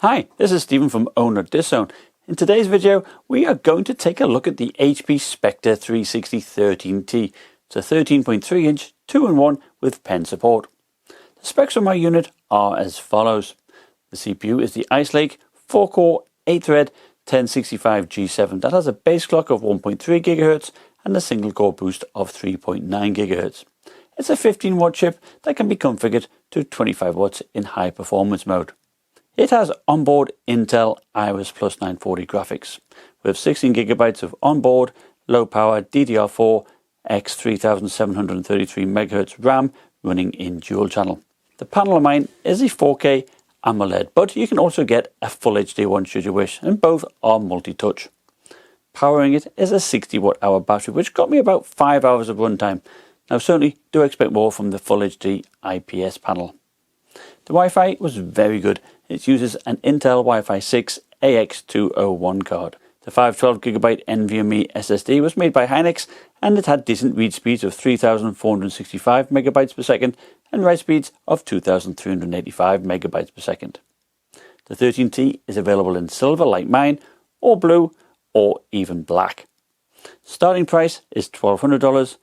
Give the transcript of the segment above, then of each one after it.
Hi, this is Stephen from OWNorDisown. In today's video, we are going to take a look at the HP Spectre 360 13t. It's a 13.3 inch 2-in-1 with pen support. The specs on my unit are as follows. The CPU is the Ice Lake 4-core 8-thread 1065 G7 that has a base clock of 1.3 GHz and a single core boost of 3.9 GHz. It's a 15-watt chip that can be configured to 25 watts in high performance mode. It has onboard Intel Iris Plus 940 graphics with 16 GB of onboard low power DDR4 x 3733 MHz RAM running in dual channel. The panel of mine is a 4K AMOLED, but you can also get a full HD one should you wish, and both are multi-touch. Powering it is a 60 watt-hour battery, which got me about 5 hours of runtime. Now certainly do expect more from the Full HD IPS panel. The Wi-Fi was very good. It uses an Intel Wi-Fi 6 AX201 card. The 512GB NVMe SSD was made by Hynix, and it had decent read speeds of 3,465 megabytes per second and write speeds of 2,385 megabytes per second. The 13T is available in silver like mine, or blue, or even black. Starting price is $1,200,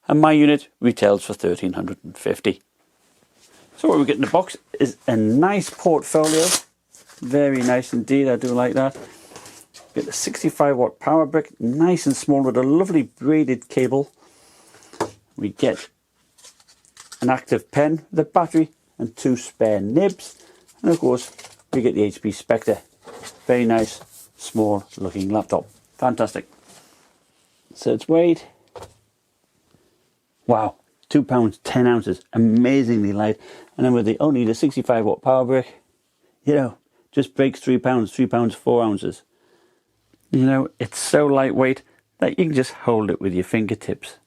and my unit retails for $1,350. So what we get in the box is a nice portfolio. Very nice indeed, I do like that. Get the 65 watt power brick, nice and small with a lovely braided cable. We get an active pen, the battery and 2 spare nibs. And of course we get the HP Spectre. Very nice, small looking laptop. Fantastic. So its weight, wow. 2 pounds 10 ounces, amazingly light. And then with the only the 65 watt power brick, you know, just breaks 3 pounds 4 ounces. You know, it's so lightweight that you can just hold it with your fingertips.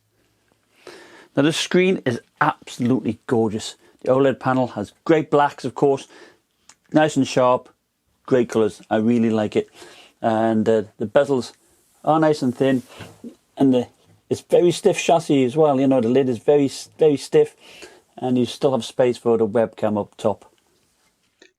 Now the screen is absolutely gorgeous. The OLED panel has great blacks, of course, nice and sharp, great colours. I really like it. And the bezels are nice and thin, and it's very stiff chassis as well. You know, the lid is very stiff, and you still have space for the webcam up top.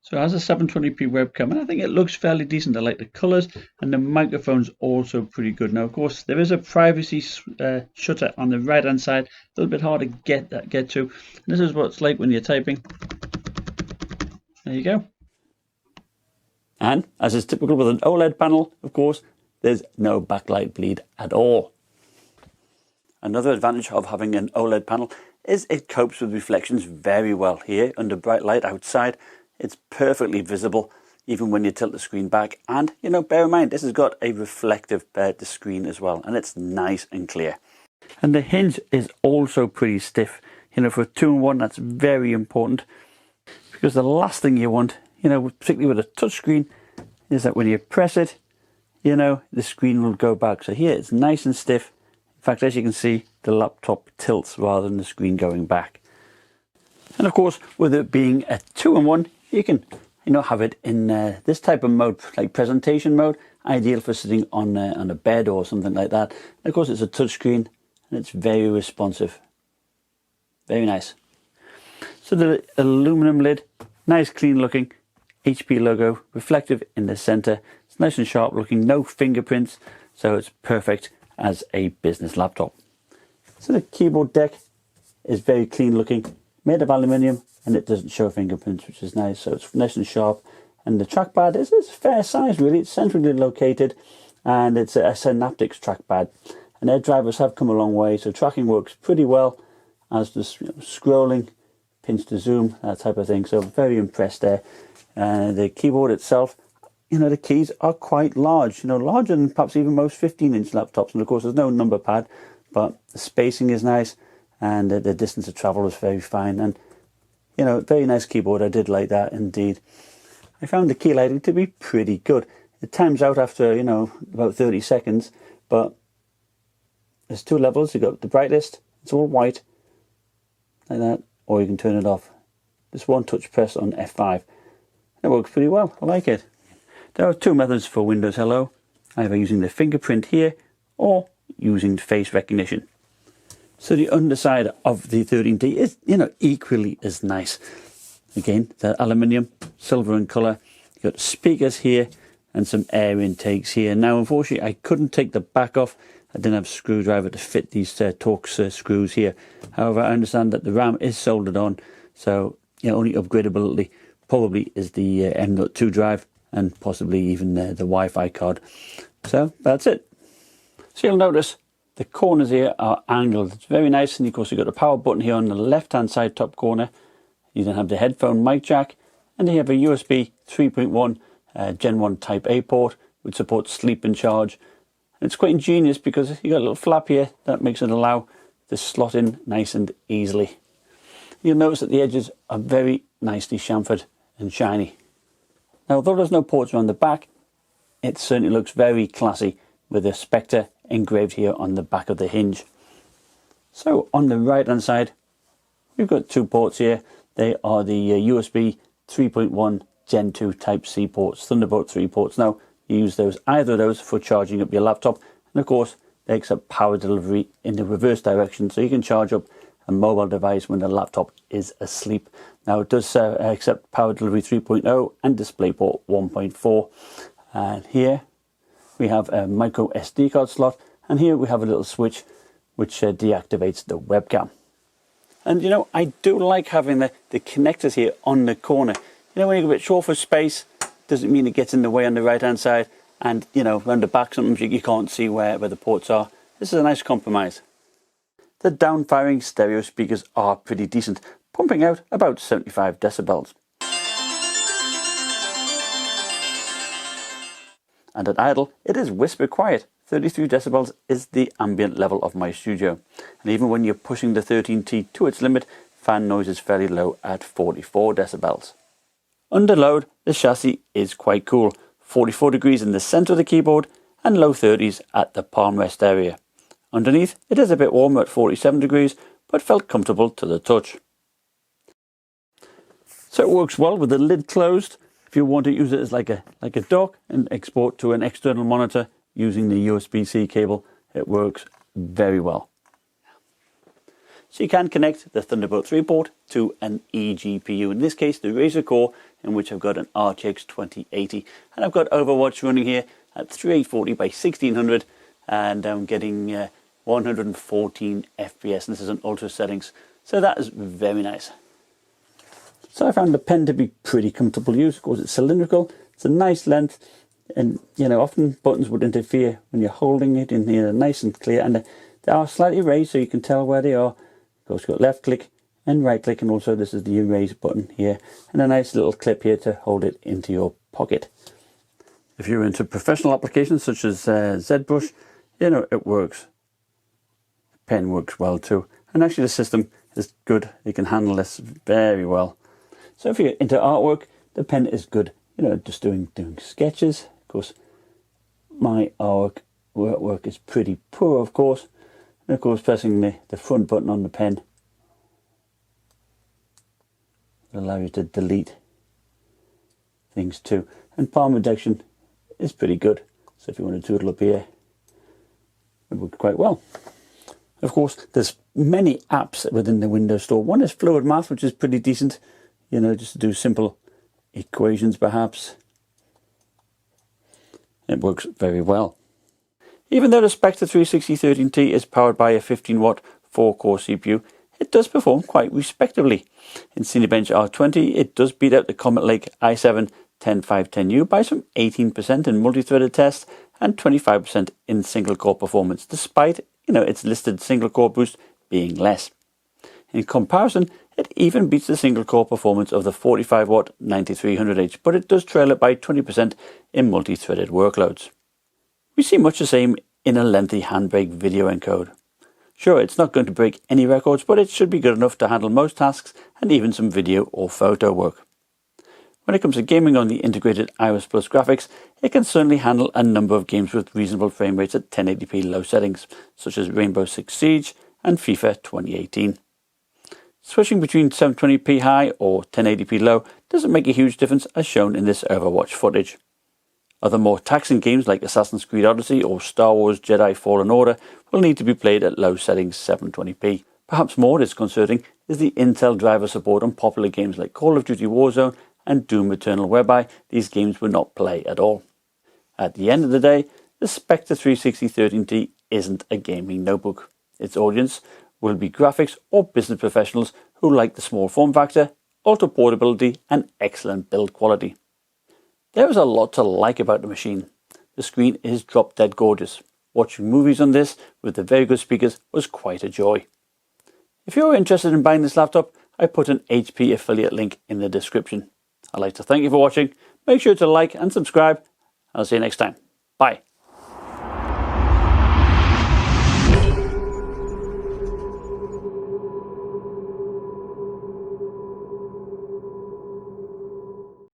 So it has a 720p webcam, and I think it looks fairly decent. I like the colours, and the microphone's also pretty good. Now, of course, there is a privacy shutter on the right hand side, a little bit hard to get to. And this is what it's like when you're typing. There you go. And as is typical with an OLED panel, of course, there's no backlight bleed at all. Another advantage of having an OLED panel is it copes with reflections very well. Here under bright light outside, it's perfectly visible even when you tilt the screen back. And you know, bear in mind, this has got a reflective the screen as well, and it's nice and clear. And the hinge is also pretty stiff. You know, for a 2-in-1, that's very important, because the last thing you want, you know, particularly with a touch screen, is that when you press it, you know, the screen will go back. So here it's nice and stiff. In fact, as you can see, the laptop tilts rather than the screen going back. And of course, with it being a 2-in-1, you can, you know, have it in this type of mode, like presentation mode, ideal for sitting on a bed or something like that. And of course, it's a touchscreen and it's very responsive. Very nice. So the aluminum lid, nice clean looking, HP logo, reflective in the center. It's nice and sharp looking, no fingerprints, so it's perfect as a business laptop. So the keyboard deck is very clean looking, made of aluminium, and it doesn't show fingerprints, which is nice. So it's nice and sharp. And the trackpad is fair size really. It's centrally located, and it's a Synaptics trackpad. And their drivers have come a long way, so tracking works pretty well, as does, you know, scrolling, pinch to zoom, that type of thing. So very impressed there. The keyboard itself, you know, the keys are quite large, you know, larger than perhaps even most 15-inch laptops. And of course, there's no number pad, but the spacing is nice, and the distance of travel is very fine. And, you know, very nice keyboard. I did like that indeed. I found the key lighting to be pretty good. It times out after, you know, about 30 seconds, but there's 2 levels. You've got the brightest, it's all white, like that, or you can turn it off. Just one touch press on F5. It works pretty well. I like it. There are 2 methods for Windows Hello, either using the fingerprint here or using face recognition. So the underside of the 13T is, you know, equally as nice. Again, the aluminium, silver in colour. You got speakers here and some air intakes here. Now unfortunately I couldn't take the back off. I didn't have a screwdriver to fit these Torx screws here. However, I understand that the RAM is soldered on, so only upgradability probably is the M.2 drive and possibly even the Wi-Fi card. So that's it. So you'll notice the corners here are angled. It's very nice, and of course you've got a power button here on the left hand side top corner. You then have the headphone mic jack, and you have a USB 3.1 Gen 1 Type A port which supports sleep and charge. And it's quite ingenious because you've got a little flap here that makes it allow to slot in nice and easily. You'll notice that the edges are very nicely chamfered and shiny. Now although there's no ports around the back, it certainly looks very classy with a Spectre engraved here on the back of the hinge. So on the right hand side we've got two ports here. They are the USB 3.1 Gen 2 Type C ports, Thunderbolt 3 ports. Now you use either of those for charging up your laptop, and of course they accept power delivery in the reverse direction, so you can charge up a mobile device when the laptop is asleep. Now it does accept power delivery 3.0 and DisplayPort 1.4. And here we have a micro SD card slot, and here we have a little switch which deactivates the webcam. And I do like having the connectors here on the corner. When you're a bit short for space, doesn't mean it gets in the way on the right hand side, and around the back sometimes you can't see where the ports are. This is a nice compromise. The down-firing stereo speakers are pretty decent, pumping out about 75 decibels. And at idle, it is whisper quiet. 33 decibels is the ambient level of my studio. And even when you're pushing the 13T to its limit, fan noise is fairly low at 44 decibels. Under load, the chassis is quite cool. 44 degrees in the center of the keyboard and low 30s at the palm rest area. Underneath, it is a bit warmer at 47 degrees, but felt comfortable to the touch. So it works well with the lid closed. If you want to use it as like a dock and export to an external monitor using the USB-C cable, it works very well. So you can connect the Thunderbolt 3 port to an eGPU, in this case the Razer core, in which I've got an RTX 2080, and I've got Overwatch running here at 3840 by 1600, and I'm getting 114 FPS, and this is on ultra settings, so that is very nice. So I found the pen to be pretty comfortable to use. Of course it's cylindrical, it's a nice length, and often buttons would interfere when you're holding it in here, nice and clear, and they are slightly raised so you can tell where they are. Of course you've got left click and right click, and also this is the erase button here, and a nice little clip here to hold it into your pocket. If you're into professional applications such as ZBrush, it works. The pen works well too, and actually the system is good. It can handle this very well. So if you're into artwork, the pen is good. Just doing sketches. Of course, my artwork is pretty poor, of course. And of course, pressing the front button on the pen will allow you to delete things too. And palm reduction is pretty good. So if you want to doodle up here, it works quite well. Of course, there's many apps within the Windows Store. One is Fluid Math, which is pretty decent. Just to do simple equations perhaps. It works very well. Even though the Spectre 360 13t is powered by a 15-watt 4-core CPU, it does perform quite respectably. In Cinebench R20, it does beat out the Comet Lake i7 10510U by some 18% in multi-threaded tests and 25% in single-core performance, despite its listed single-core boost being less. In comparison, it even beats the single-core performance of the 45-watt 9300H, but it does trail it by 20% in multi-threaded workloads. We see much the same in a lengthy Handbrake video encode. Sure, it's not going to break any records, but it should be good enough to handle most tasks and even some video or photo work. When it comes to gaming on the integrated Iris Plus graphics, it can certainly handle a number of games with reasonable frame rates at 1080p low settings, such as Rainbow Six Siege and FIFA 2018. Switching between 720p high or 1080p low doesn't make a huge difference, as shown in this Overwatch footage. Other more taxing games like Assassin's Creed Odyssey or Star Wars Jedi Fallen Order will need to be played at low settings 720p. Perhaps more disconcerting is the Intel driver support on popular games like Call of Duty Warzone and Doom Eternal, whereby these games would not play at all. At the end of the day, the Spectre 360 13t isn't a gaming notebook. Its audience will be graphics or business professionals who like the small form factor, ultra portability and excellent build quality. There is a lot to like about the machine. The screen is drop dead gorgeous. Watching movies on this with the very good speakers was quite a joy. If you're interested in buying this laptop, I put an HP affiliate link in the description. I'd like to thank you for watching. Make sure to like and subscribe. I'll see you next time. Bye.